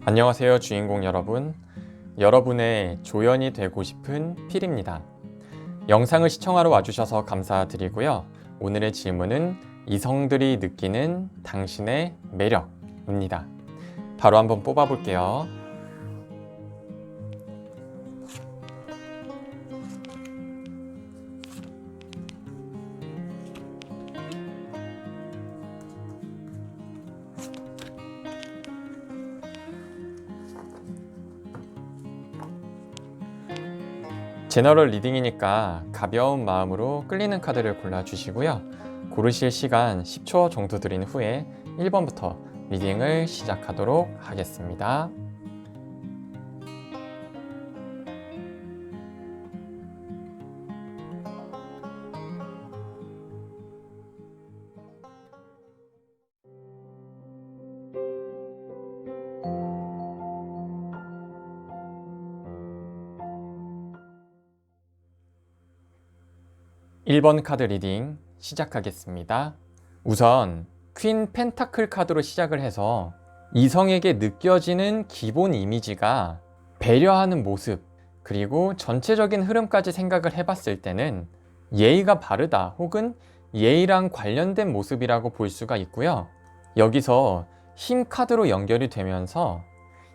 안녕하세요 주인공 여러분. 여러분의 조연이 되고 싶은 필입니다. 영상을 시청하러 와주셔서 감사드리고요. 오늘의 질문은 이성들이 느끼는 당신의 매력입니다. 바로 한번 뽑아볼게요. 제너럴 리딩이니까 가벼운 마음으로 끌리는 카드를 골라주시고요. 고르실 시간 10초 정도 드린 후에 1번부터 리딩을 시작하도록 하겠습니다. (1번) 카드 리딩 시작하겠습니다. 우선 퀸 펜타클 카드로 시작을 해서 이성에게 느껴지는 기본 이미지가 배려하는 모습, 그리고 전체적인 흐름까지 생각을 해봤을 때는 예의가 바르다 혹은 예의랑 관련된 모습이라고 볼 수가 있고요. 여기서 힘 카드로 연결이 되면서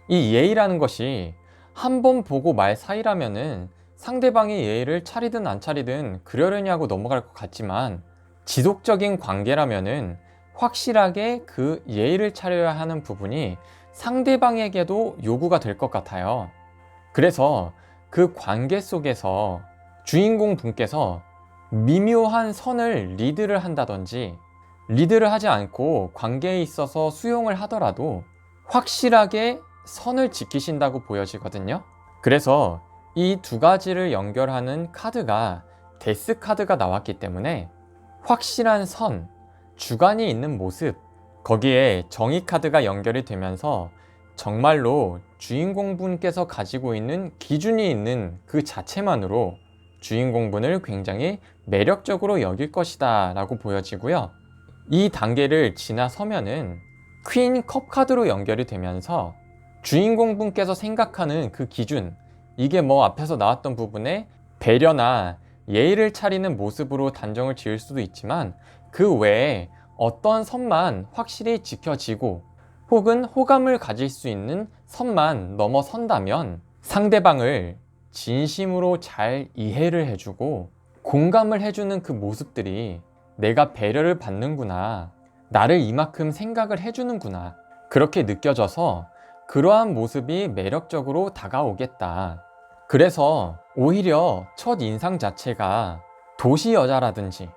이 예의라는 것이 한 번 보고 말 사이라면은 상대방이 예의를 차리든 안 차리든 그러려니 하고 넘어갈 것 같지만, 지속적인 관계라면은 확실하게 그 예의를 차려야 하는 부분이 상대방에게도 요구가 될 것 같아요. 그래서 그 관계 속에서 주인공 분께서 미묘한 선을 리드를 한다든지, 리드를 하지 않고 관계에 있어서 수용을 하더라도 확실하게 선을 지키신다고 보여지거든요. 그래서 이 두 가지를 연결하는 카드가 데스 카드가 나왔기 때문에 확실한 선, 주관이 있는 모습, 거기에 정의 카드가 연결이 되면서 정말로 주인공분께서 가지고 있는 기준이 있는 그 자체만으로 주인공분을 굉장히 매력적으로 여길 것이다 라고 보여지고요. 이 단계를 지나서면은 퀸 컵 카드로 연결이 되면서 주인공분께서 생각하는 그 기준, 이게 앞에서 나왔던 부분에 배려나 예의를 차리는 모습으로 단정을 지을 수도 있지만, 그 외에 어떤 선만 확실히 지켜지고 혹은 호감을 가질 수 있는 선만 넘어선다면 상대방을 진심으로 잘 이해를 해주고 공감을 해주는 그 모습들이 내가 배려를 받는구나, 나를 이만큼 생각을 해주는구나, 그렇게 느껴져서 그러한 모습이 매력적으로 다가오겠다. 그래서 오히려 첫 인상 자체가 도시 여자라든지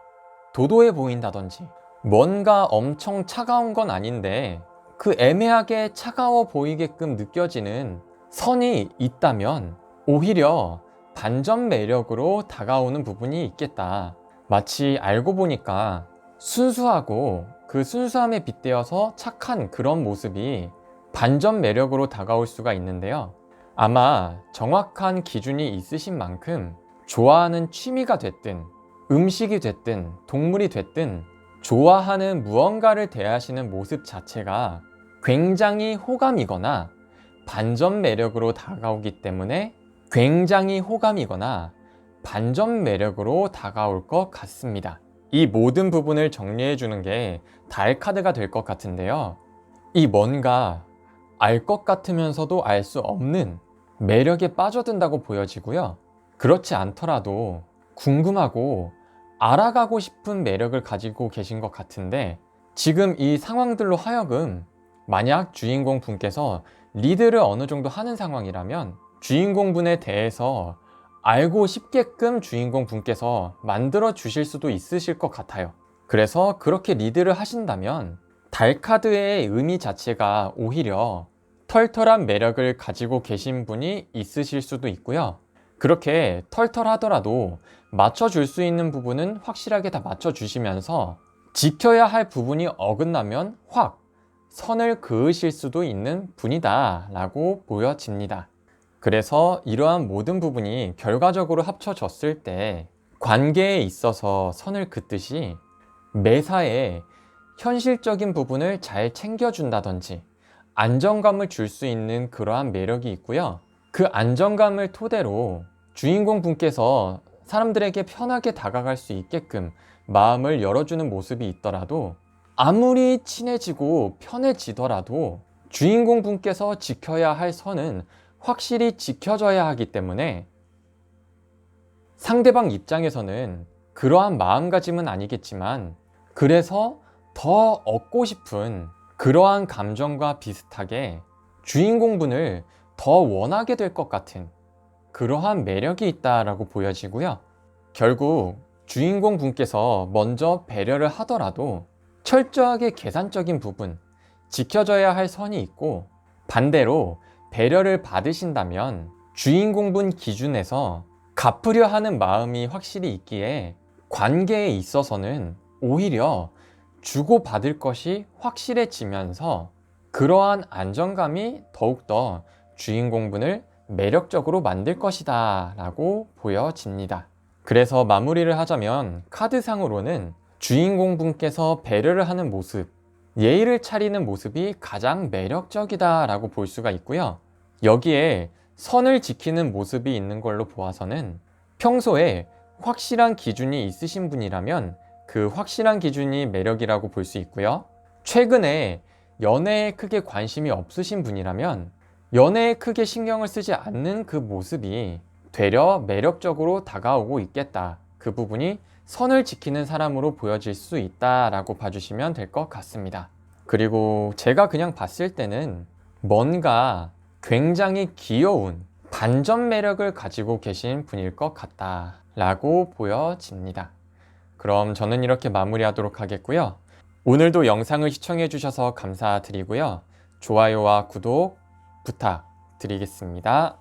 도도해 보인다든지 뭔가 엄청 차가운 건 아닌데 그 애매하게 차가워 보이게끔 느껴지는 선이 있다면 오히려 반전 매력으로 다가오는 부분이 있겠다. 마치 알고 보니까 순수하고 그 순수함에 빗대어서 착한 그런 모습이 반전 매력으로 다가올 수가 있는데요. 아마 정확한 기준이 있으신 만큼 좋아하는 취미가 됐든 음식이 됐든 동물이 됐든 좋아하는 무언가를 대하시는 모습 자체가 굉장히 호감이거나 반전 매력으로 다가오기 때문에 굉장히 호감이거나 반전 매력으로 다가올 것 같습니다. 이 모든 부분을 정리해 주는 게 달 카드가 될 것 같은데요. 이 뭔가 알 것 같으면서도 알 수 없는 매력에 빠져든다고 보여지고요. 그렇지 않더라도 궁금하고 알아가고 싶은 매력을 가지고 계신 것 같은데, 지금 이 상황들로 하여금 만약 주인공 분께서 리드를 어느 정도 하는 상황이라면 주인공 분에 대해서 알고 싶게끔 주인공 분께서 만들어 주실 수도 있으실 것 같아요. 그래서 그렇게 리드를 하신다면 달 카드의 의미 자체가 오히려 털털한 매력을 가지고 계신 분이 있으실 수도 있고요. 그렇게 털털하더라도 맞춰줄 수 있는 부분은 확실하게 다 맞춰주시면서 지켜야 할 부분이 어긋나면 확 선을 그으실 수도 있는 분이다 라고 보여집니다. 그래서 이러한 모든 부분이 결과적으로 합쳐졌을 때 관계에 있어서 선을 긋듯이 매사에 현실적인 부분을 잘 챙겨준다든지 안정감을 줄 수 있는 그러한 매력이 있고요. 그 안정감을 토대로 주인공 분께서 사람들에게 편하게 다가갈 수 있게끔 마음을 열어주는 모습이 있더라도 아무리 친해지고 편해지더라도 주인공 분께서 지켜야 할 선은 확실히 지켜져야 하기 때문에 상대방 입장에서는 그러한 마음가짐은 아니겠지만 그래서 더 얻고 싶은 그러한 감정과 비슷하게 주인공분을 더 원하게 될 것 같은 그러한 매력이 있다라고 보여지고요. 결국 주인공 분께서 먼저 배려를 하더라도 철저하게 계산적인 부분, 지켜져야 할 선이 있고 반대로 배려를 받으신다면 주인공분 기준에서 갚으려 하는 마음이 확실히 있기에 관계에 있어서는 오히려 주고받을 것이 확실해지면서 그러한 안정감이 더욱더 주인공분을 매력적으로 만들 것이다 라고 보여집니다. 그래서 마무리를 하자면 카드상으로는 주인공분께서 배려를 하는 모습, 예의를 차리는 모습이 가장 매력적이다 라고 볼 수가 있고요. 여기에 선을 지키는 모습이 있는 걸로 보아서는 평소에 확실한 기준이 있으신 분이라면 그 확실한 기준이 매력이라고 볼 수 있고요. 최근에 연애에 크게 관심이 없으신 분이라면 연애에 크게 신경을 쓰지 않는 그 모습이 되려 매력적으로 다가오고 있겠다. 그 부분이 선을 지키는 사람으로 보여질 수 있다라고 봐주시면 될 것 같습니다. 그리고 제가 그냥 봤을 때는 뭔가 굉장히 귀여운 반전 매력을 가지고 계신 분일 것 같다라고 보여집니다. 그럼 저는 이렇게 마무리하도록 하겠고요. 오늘도 영상을 시청해 주셔서 감사드리고요. 좋아요와 구독 부탁드리겠습니다.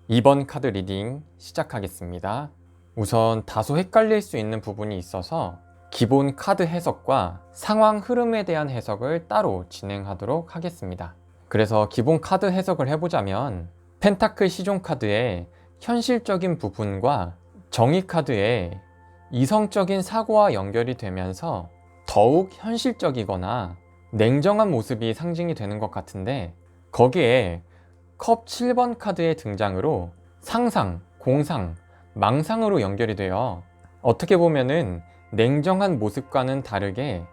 이번 카드 리딩 시작하겠습니다. 우선 다소 헷갈릴 수 있는 부분이 있어서 기본 카드 해석과 상황 흐름에 대한 해석을 따로 진행하도록 하겠습니다. 그래서 기본 카드 해석을 해보자면 펜타클 시종 카드의 현실적인 부분과 정의 카드의 이성적인 사고와 연결이 되면서 더욱 현실적이거나 냉정한 모습이 상징이 되는 것 같은데 거기에 컵 7번 카드의 등장으로 상상, 공상, 망상으로 연결이 되어 어떻게 보면은 냉정한 모습과는 다르게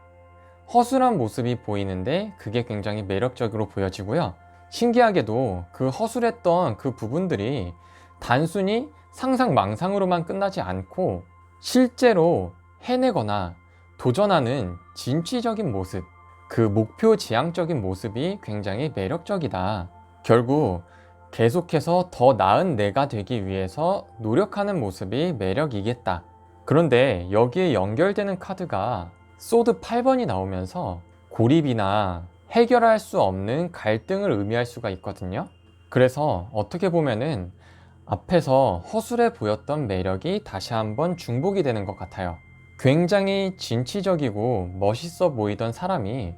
허술한 모습이 보이는데 그게 굉장히 매력적으로 보여지고요. 신기하게도 그 허술했던 그 부분들이 단순히 상상, 망상으로만 끝나지 않고 실제로 해내거나 도전하는 진취적인 모습, 그 목표 지향적인 모습이 굉장히 매력적이다. 결국 계속해서 더 나은 내가 되기 위해서 노력하는 모습이 매력이겠다. 그런데 여기에 연결되는 카드가 소드 8번이 나오면서 고립이나 해결할 수 없는 갈등을 의미할 수가 있거든요. 그래서 어떻게 보면은 앞에서 허술해 보였던 매력이 다시 한번 중복이 되는 것 같아요. 굉장히 진취적이고 멋있어 보이던 사람이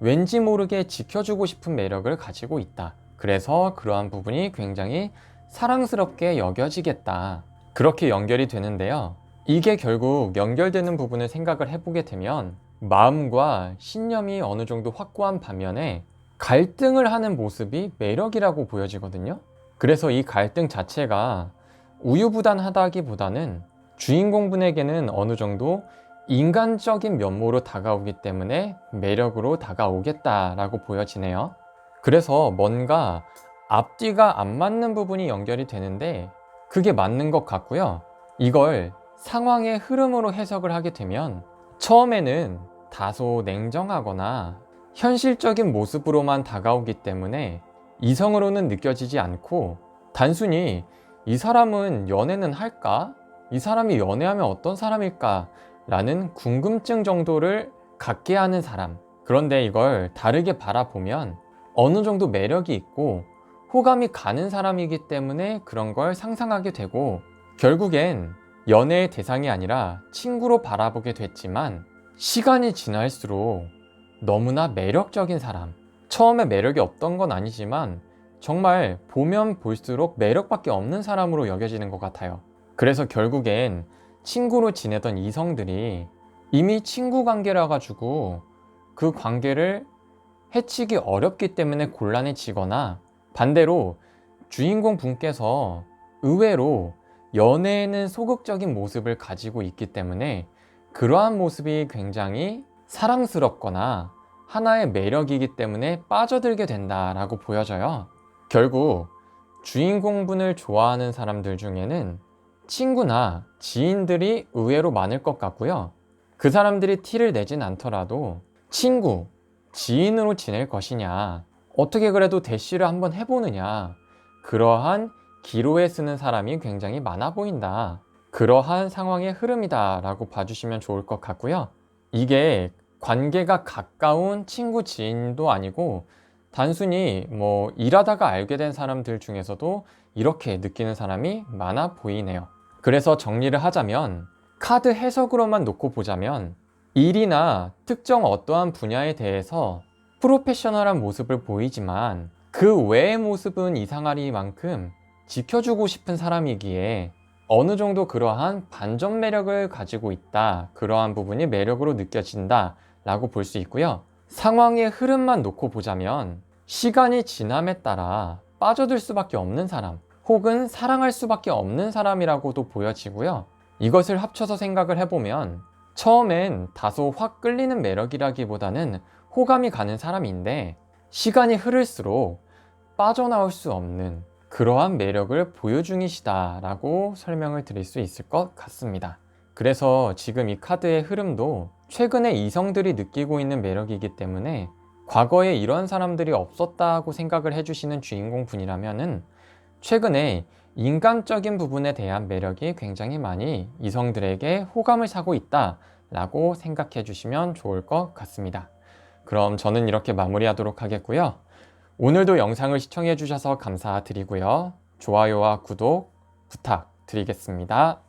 왠지 모르게 지켜주고 싶은 매력을 가지고 있다. 그래서 그러한 부분이 굉장히 사랑스럽게 여겨지겠다. 그렇게 연결이 되는데요. 이게 결국 연결되는 부분을 생각을 해보게 되면 마음과 신념이 어느 정도 확고한 반면에 갈등을 하는 모습이 매력이라고 보여지거든요. 그래서 이 갈등 자체가 우유부단하다기보다는 주인공분에게는 어느 정도 인간적인 면모로 다가오기 때문에 매력으로 다가오겠다라고 보여지네요. 그래서 뭔가 앞뒤가 안 맞는 부분이 연결이 되는데 그게 맞는 것 같고요. 이걸 상황의 흐름으로 해석을 하게 되면 처음에는 다소 냉정하거나 현실적인 모습으로만 다가오기 때문에 이성으로는 느껴지지 않고 단순히 이 사람은 연애는 할까? 이 사람이 연애하면 어떤 사람일까? 라는 궁금증 정도를 갖게 하는 사람, 그런데 이걸 다르게 바라보면 어느 정도 매력이 있고 호감이 가는 사람이기 때문에 그런 걸 상상하게 되고, 결국엔 연애의 대상이 아니라 친구로 바라보게 됐지만 시간이 지날수록 너무나 매력적인 사람, 처음에 매력이 없던 건 아니지만 정말 보면 볼수록 매력밖에 없는 사람으로 여겨지는 것 같아요. 그래서 결국엔 친구로 지내던 이성들이 이미 친구 관계라 가지고 그 관계를 해치기 어렵기 때문에 곤란해지거나, 반대로 주인공 분께서 의외로 연애에는 소극적인 모습을 가지고 있기 때문에 그러한 모습이 굉장히 사랑스럽거나 하나의 매력이기 때문에 빠져들게 된다라고 보여져요. 결국 주인공분을 좋아하는 사람들 중에는 친구나 지인들이 의외로 많을 것 같고요. 그 사람들이 티를 내진 않더라도 친구, 지인으로 지낼 것이냐, 어떻게 그래도 대시를 한번 해보느냐, 그러한 기로에 쓰는 사람이 굉장히 많아 보인다, 그러한 상황의 흐름이다 라고 봐주시면 좋을 것 같고요. 이게 관계가 가까운 친구, 지인도 아니고 단순히 일하다가 알게 된 사람들 중에서도 이렇게 느끼는 사람이 많아 보이네요. 그래서 정리를 하자면, 카드 해석으로만 놓고 보자면 일이나 특정 어떠한 분야에 대해서 프로페셔널한 모습을 보이지만 그 외의 모습은 이상하리만큼 지켜주고 싶은 사람이기에 어느 정도 그러한 반전 매력을 가지고 있다, 그러한 부분이 매력으로 느껴진다 라고 볼 수 있고요. 상황의 흐름만 놓고 보자면 시간이 지남에 따라 빠져들 수밖에 없는 사람, 혹은 사랑할 수밖에 없는 사람이라고도 보여지고요. 이것을 합쳐서 생각을 해보면 처음엔 다소 확 끌리는 매력이라기보다는 호감이 가는 사람인데 시간이 흐를수록 빠져나올 수 없는 그러한 매력을 보여 중이시다 라고 설명을 드릴 수 있을 것 같습니다. 그래서 지금 이 카드의 흐름도 최근에 이성들이 느끼고 있는 매력이기 때문에 과거에 이런 사람들이 없었다고 생각을 해주시는 주인공 분이라면은 최근에 인간적인 부분에 대한 매력이 굉장히 많이 이성들에게 호감을 사고 있다 라고 생각해 주시면 좋을 것 같습니다. 그럼 저는 이렇게 마무리하도록 하겠고요. 오늘도 영상을 시청해 주셔서 감사드리고요. 좋아요와 구독 부탁드리겠습니다.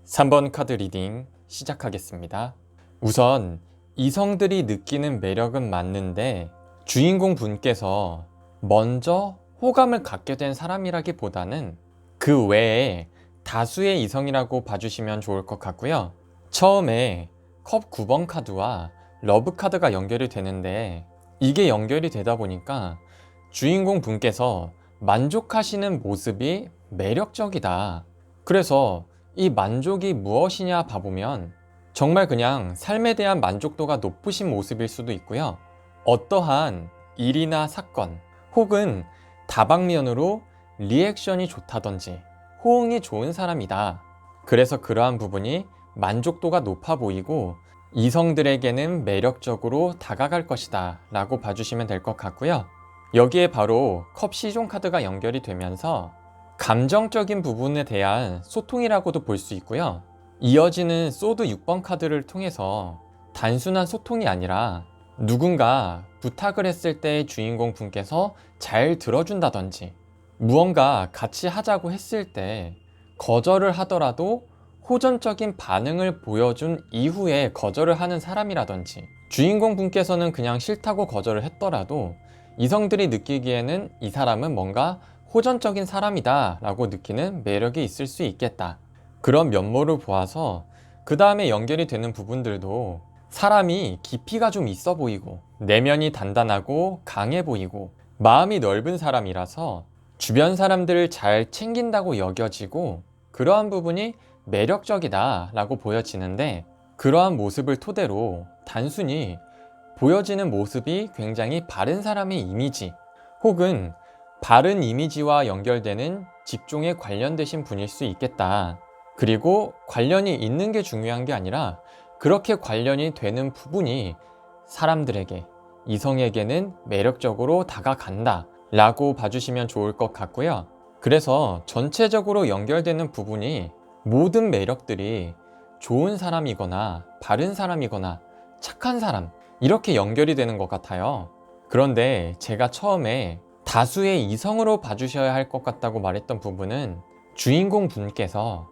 (3번) 카드 리딩 시작하겠습니다. 우선 이성들이 느끼는 매력은 맞는데 주인공 분께서 먼저 호감을 갖게 된 사람이라기보다는 그 외에 다수의 이성이라고 봐주시면 좋을 것 같고요. 처음에 컵 9번 카드와 러브 카드가 연결이 되는데, 이게 연결이 되다 보니까 주인공 분께서 만족하시는 모습이 매력적이다. 그래서 이 만족이 무엇이냐 봐보면 정말 그냥 삶에 대한 만족도가 높으신 모습일 수도 있고요. 어떠한 일이나 사건 혹은 다방면으로 리액션이 좋다든지 호응이 좋은 사람이다. 그래서 그러한 부분이 만족도가 높아 보이고 이성들에게는 매력적으로 다가갈 것이다 라고 봐주시면 될 것 같고요. 여기에 바로 컵 시종 카드가 연결이 되면서 감정적인 부분에 대한 소통이라고도 볼 수 있고요. 이어지는 소드 6번 카드를 통해서 단순한 소통이 아니라 누군가 부탁을 했을 때 주인공 분께서 잘 들어준다든지, 무언가 같이 하자고 했을 때 거절을 하더라도 호전적인 반응을 보여준 이후에 거절을 하는 사람이라든지, 주인공 분께서는 그냥 싫다고 거절을 했더라도 이성들이 느끼기에는 이 사람은 뭔가 호전적인 사람이다 라고 느끼는 매력이 있을 수 있겠다. 그런 면모를 보아서 그 다음에 연결이 되는 부분들도 사람이 깊이가 좀 있어 보이고 내면이 단단하고 강해 보이고 마음이 넓은 사람이라서 주변 사람들을 잘 챙긴다고 여겨지고 그러한 부분이 매력적이다 라고 보여지는데, 그러한 모습을 토대로 단순히 보여지는 모습이 굉장히 바른 사람의 이미지 혹은 바른 이미지와 연결되는 직종에 관련되신 분일 수 있겠다. 그리고 관련이 있는 게 중요한 게 아니라 그렇게 관련이 되는 부분이 사람들에게, 이성에게는 매력적으로 다가간다 라고 봐주시면 좋을 것 같고요. 그래서 전체적으로 연결되는 부분이 모든 매력들이 좋은 사람이거나 바른 사람이거나 착한 사람, 이렇게 연결이 되는 것 같아요. 그런데 제가 처음에 다수의 이성으로 봐주셔야 할 것 같다고 말했던 부분은 주인공 분께서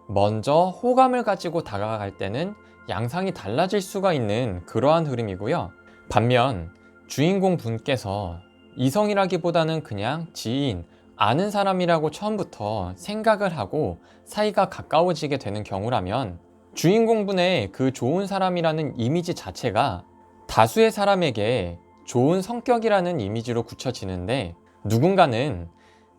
먼저 호감을 가지고 다가갈 때는 양상이 달라질 수가 있는 그러한 흐름이고요. 반면 주인공 분께서 이성이라기보다는 그냥 지인, 아는 사람이라고 처음부터 생각을 하고 사이가 가까워지게 되는 경우라면 주인공분의 그 좋은 사람이라는 이미지 자체가 다수의 사람에게 좋은 성격이라는 이미지로 굳혀지는데, 누군가는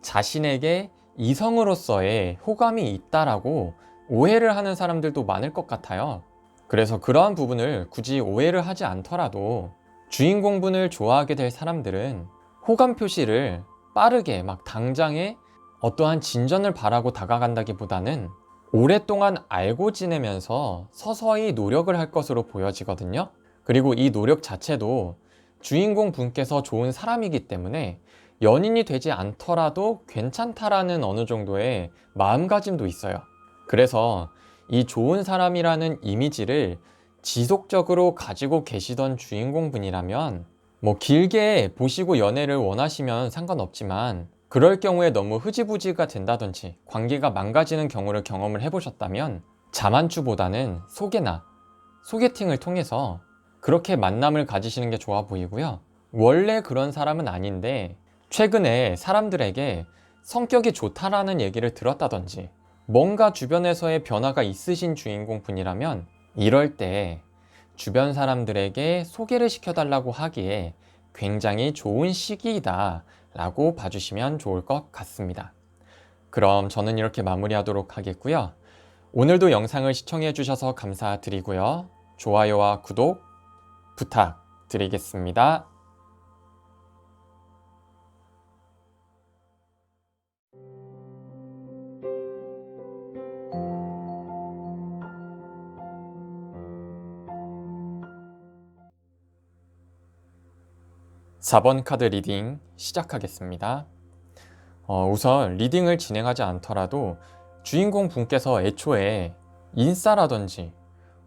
자신에게 이성으로서의 호감이 있다라고 오해를 하는 사람들도 많을 것 같아요. 그래서 그러한 부분을 굳이 오해를 하지 않더라도 주인공분을 좋아하게 될 사람들은 호감 표시를 빠르게 막 당장에 어떠한 진전을 바라고 다가간다기보다는 오랫동안 알고 지내면서 서서히 노력을 할 것으로 보여지거든요. 그리고 이 노력 자체도 주인공 분께서 좋은 사람이기 때문에 연인이 되지 않더라도 괜찮다라는 어느 정도의 마음가짐도 있어요. 그래서 이 좋은 사람이라는 이미지를 지속적으로 가지고 계시던 주인공 분이라면 뭐 길게 보시고 연애를 원하시면 상관없지만, 그럴 경우에 너무 흐지부지가 된다든지 관계가 망가지는 경우를 경험을 해보셨다면 자만추보다는 소개나 소개팅을 통해서 그렇게 만남을 가지시는 게 좋아 보이고요. 원래 그런 사람은 아닌데 최근에 사람들에게 성격이 좋다라는 얘기를 들었다든지 뭔가 주변에서의 변화가 있으신 주인공 분이라면 이럴 때 주변 사람들에게 소개를 시켜달라고 하기에 굉장히 좋은 시기이다 라고 봐주시면 좋을 것 같습니다. 그럼 저는 이렇게 마무리하도록 하겠고요. 오늘도 영상을 시청해 주셔서 감사드리고요. 좋아요와 구독 부탁드리겠습니다. (4번) 카드 리딩 시작하겠습니다. 우선 리딩을 진행하지 않더라도 주인공 분께서 애초에 인싸라든지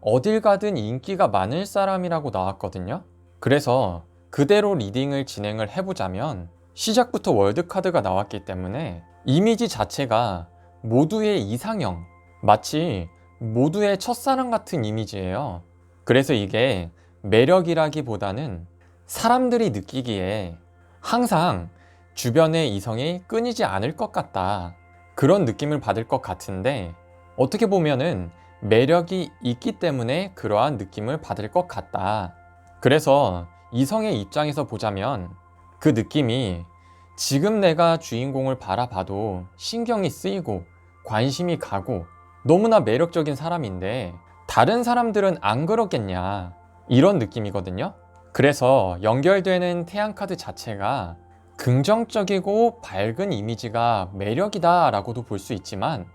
어딜 가든 인기가 많을 사람이라고 나왔거든요. 그래서 그대로 리딩을 진행을 해보자면 시작부터 월드카드가 나왔기 때문에 이미지 자체가 모두의 이상형, 마치 모두의 첫사랑 같은 이미지예요. 그래서 이게 매력이라기보다는 사람들이 느끼기에 항상 주변의 이성이 끊이지 않을 것 같다, 그런 느낌을 받을 것 같은데, 어떻게 보면은 매력이 있기 때문에 그러한 느낌을 받을 것 같다. 그래서 이성의 입장에서 보자면 그 느낌이 지금 내가 주인공을 바라봐도 신경이 쓰이고 관심이 가고 너무나 매력적인 사람인데 다른 사람들은 안 그렇겠냐, 이런 느낌이거든요. 그래서 연결되는 태양카드 자체가 긍정적이고 밝은 이미지가 매력이다 라고도 볼 수 있지만,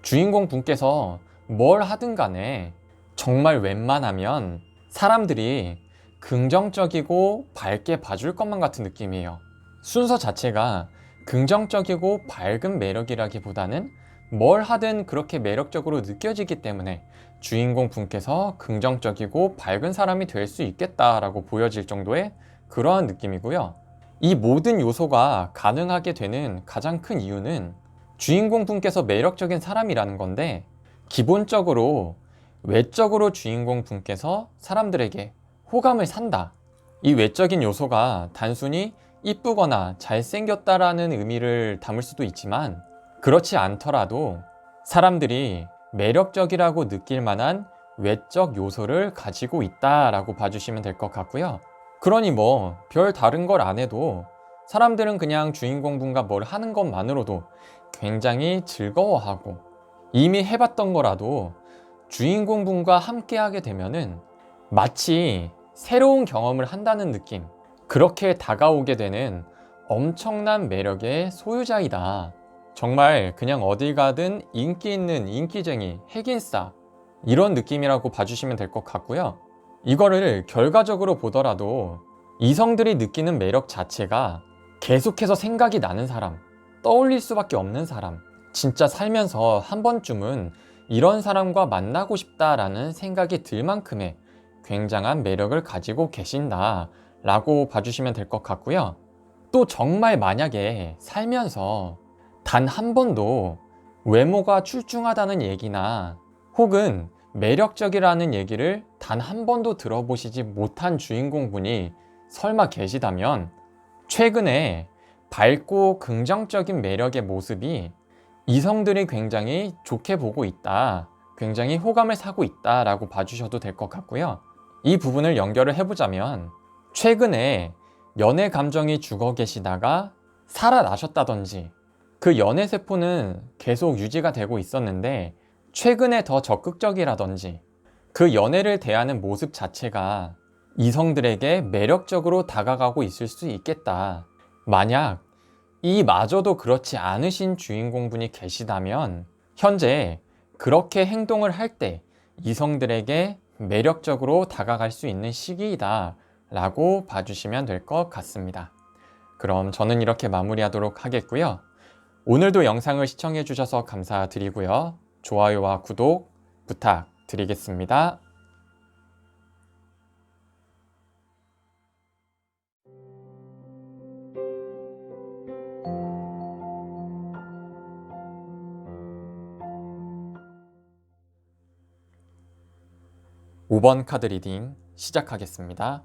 주인공 분께서 뭘 하든 간에 정말 웬만하면 사람들이 긍정적이고 밝게 봐줄 것만 같은 느낌이에요. 순서 자체가 긍정적이고 밝은 매력이라기보다는 뭘 하든 그렇게 매력적으로 느껴지기 때문에 주인공 분께서 긍정적이고 밝은 사람이 될 수 있겠다라고 보여질 정도의 그러한 느낌이고요. 이 모든 요소가 가능하게 되는 가장 큰 이유는 주인공 분께서 매력적인 사람이라는 건데, 기본적으로 외적으로 주인공 분께서 사람들에게 호감을 산다, 이 외적인 요소가 단순히 이쁘거나 잘생겼다라는 의미를 담을 수도 있지만, 그렇지 않더라도 사람들이 매력적이라고 느낄 만한 외적 요소를 가지고 있다라고 봐주시면 될 것 같고요. 그러니 뭐 별 다른 걸 안 해도 사람들은 그냥 주인공분과 뭘 하는 것만으로도 굉장히 즐거워하고, 이미 해봤던 거라도 주인공분과 함께 하게 되면은 마치 새로운 경험을 한다는 느낌, 그렇게 다가오게 되는 엄청난 매력의 소유자이다. 정말 그냥 어딜 가든 인기 있는 인기쟁이, 핵인싸, 이런 느낌이라고 봐주시면 될 것 같고요. 이거를 결과적으로 보더라도 이성들이 느끼는 매력 자체가 계속해서 생각이 나는 사람, 떠올릴 수밖에 없는 사람, 진짜 살면서 한 번쯤은 이런 사람과 만나고 싶다라는 생각이 들 만큼의 굉장한 매력을 가지고 계신다라고 봐주시면 될 것 같고요. 또 정말 만약에 살면서 단 한 번도 외모가 출중하다는 얘기나 혹은 매력적이라는 얘기를 단 한 번도 들어보시지 못한 주인공분이 설마 계시다면 최근에 밝고 긍정적인 매력의 모습이 이성들이 굉장히 좋게 보고 있다, 굉장히 호감을 사고 있다 라고 봐주셔도 될 것 같고요. 이 부분을 연결을 해보자면 최근에 연애 감정이 죽어 계시다가 살아나셨다든지 그 연애 세포는 계속 유지가 되고 있었는데 최근에 더 적극적이라든지 그 연애를 대하는 모습 자체가 이성들에게 매력적으로 다가가고 있을 수 있겠다. 만약 이마저도 그렇지 않으신 주인공분이 계시다면 현재 그렇게 행동을 할 때 이성들에게 매력적으로 다가갈 수 있는 시기이다 라고 봐주시면 될 것 같습니다. 그럼 저는 이렇게 마무리하도록 하겠고요. 오늘도 영상을 시청해 주셔서 감사드리고요. 좋아요와 구독 부탁드리겠습니다. 5번 카드 리딩 시작하겠습니다.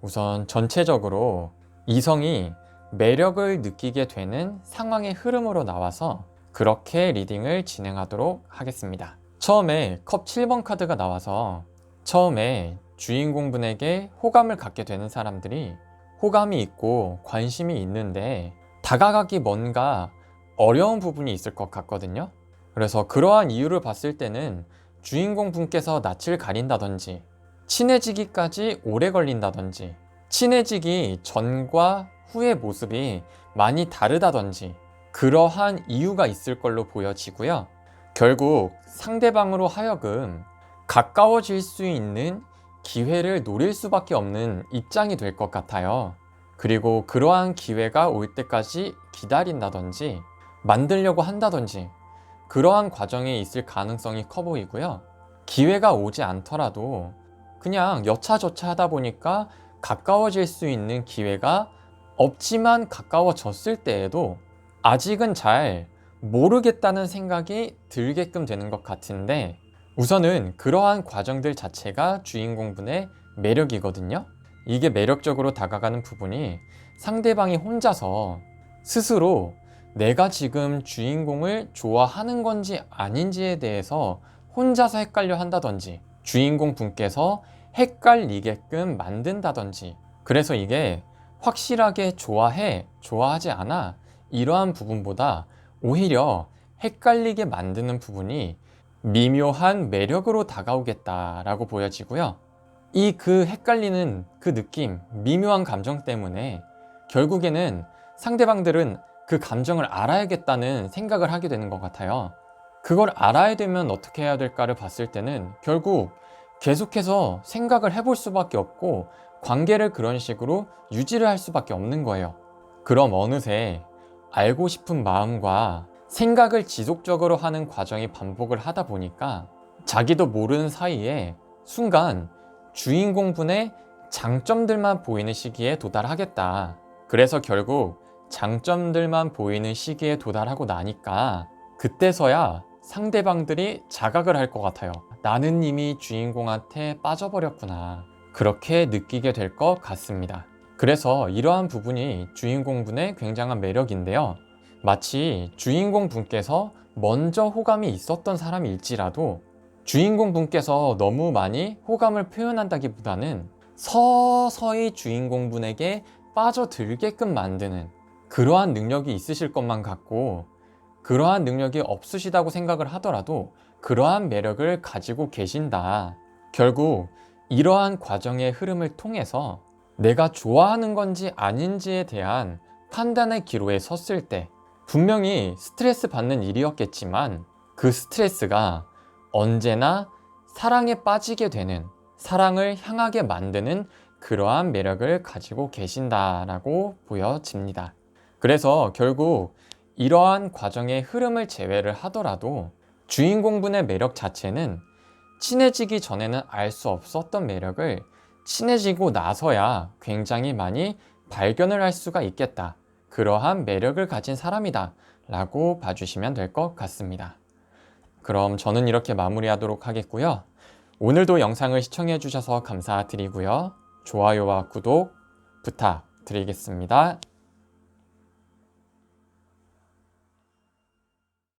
우선 전체적으로 이성이 매력을 느끼게 되는 상황의 흐름으로 나와서 그렇게 리딩을 진행하도록 하겠습니다. 처음에 컵 7번 카드가 나와서 처음에 주인공분에게 호감을 갖게 되는 사람들이 호감이 있고 관심이 있는데 다가가기 뭔가 어려운 부분이 있을 것 같거든요. 그래서 그러한 이유를 봤을 때는 주인공분께서 낯을 가린다든지 친해지기까지 오래 걸린다든지 친해지기 전과 후의 모습이 많이 다르다든지 그러한 이유가 있을 걸로 보여지고요. 결국 상대방으로 하여금 가까워질 수 있는 기회를 노릴 수밖에 없는 입장이 될 것 같아요. 그리고 그러한 기회가 올 때까지 기다린다든지 만들려고 한다든지 그러한 과정에 있을 가능성이 커 보이고요. 기회가 오지 않더라도 그냥 여차저차 하다 보니까 가까워질 수 있는 기회가 없지만 가까워졌을 때에도 아직은 잘 모르겠다는 생각이 들게끔 되는 것 같은데 우선은 그러한 과정들 자체가 주인공분의 매력이거든요. 이게 매력적으로 다가가는 부분이 상대방이 혼자서 스스로 내가 지금 주인공을 좋아하는 건지 아닌지에 대해서 혼자서 헷갈려 한다든지 주인공 분께서 헷갈리게끔 만든다든지 그래서 이게 확실하게 좋아해, 좋아하지 않아 이러한 부분보다 오히려 헷갈리게 만드는 부분이 미묘한 매력으로 다가오겠다라고 보여지고요. 그 헷갈리는 그 느낌, 미묘한 감정 때문에 결국에는 상대방들은 그 감정을 알아야겠다는 생각을 하게 되는 것 같아요. 그걸 알아야 되면 어떻게 해야 될까를 봤을 때는 결국 계속해서 생각을 해볼 수밖에 없고 관계를 그런 식으로 유지를 할 수밖에 없는 거예요. 그럼 어느새 알고 싶은 마음과 생각을 지속적으로 하는 과정이 반복을 하다 보니까 자기도 모르는 사이에 순간 주인공분의 장점들만 보이는 시기에 도달하겠다. 그래서 결국 장점들만 보이는 시기에 도달하고 나니까 그때서야 상대방들이 자각을 할 것 같아요. 나는 이미 주인공한테 빠져버렸구나. 그렇게 느끼게 될 것 같습니다. 그래서 이러한 부분이 주인공분의 굉장한 매력인데요. 마치 주인공분께서 먼저 호감이 있었던 사람일지라도 주인공분께서 너무 많이 호감을 표현한다기보다는 서서히 주인공분에게 빠져들게끔 만드는 그러한 능력이 있으실 것만 같고 그러한 능력이 없으시다고 생각을 하더라도 그러한 매력을 가지고 계신다. 결국 이러한 과정의 흐름을 통해서 내가 좋아하는 건지 아닌지에 대한 판단의 기로에 섰을 때 분명히 스트레스 받는 일이었겠지만 그 스트레스가 언제나 사랑에 빠지게 되는, 사랑을 향하게 만드는 그러한 매력을 가지고 계신다라고 보여집니다. 그래서 결국 이러한 과정의 흐름을 제외를 하더라도 주인공분의 매력 자체는 친해지기 전에는 알 수 없었던 매력을 친해지고 나서야 굉장히 많이 발견을 할 수가 있겠다. 그러한 매력을 가진 사람이다 라고 봐주시면 될 것 같습니다. 그럼 저는 이렇게 마무리하도록 하겠고요. 오늘도 영상을 시청해 주셔서 감사드리고요. 좋아요와 구독 부탁드리겠습니다.